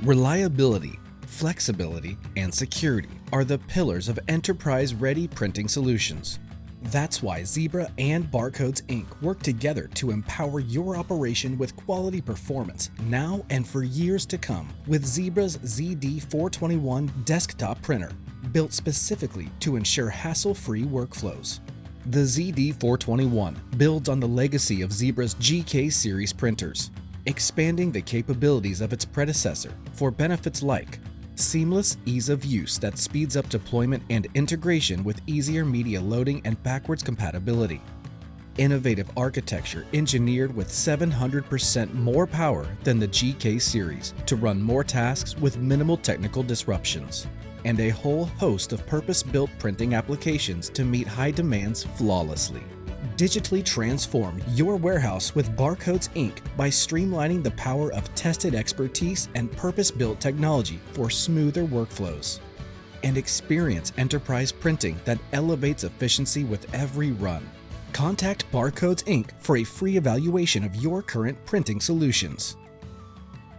Reliability, flexibility, and security are the pillars of enterprise-ready printing solutions. That's why Zebra and Barcodes Inc. work together to empower your operation with quality performance now and for years to come with Zebra's ZD421 desktop printer, built specifically to ensure hassle-free workflows. The ZD421 builds on the legacy of Zebra's GK series printers, expanding the capabilities of its predecessor for benefits like seamless ease of use that speeds up deployment and integration with easier media loading and backwards compatibility. Innovative architecture engineered with 700% more power than the GK series to run more tasks with minimal technical disruptions. And a whole host of purpose-built printing applications to meet high demands flawlessly. Digitally transform your warehouse with Barcodes Inc. by streamlining the power of tested expertise and purpose-built technology for smoother workflows. And experience enterprise printing that elevates efficiency with every run. Contact Barcodes Inc. for a free evaluation of your current printing solutions.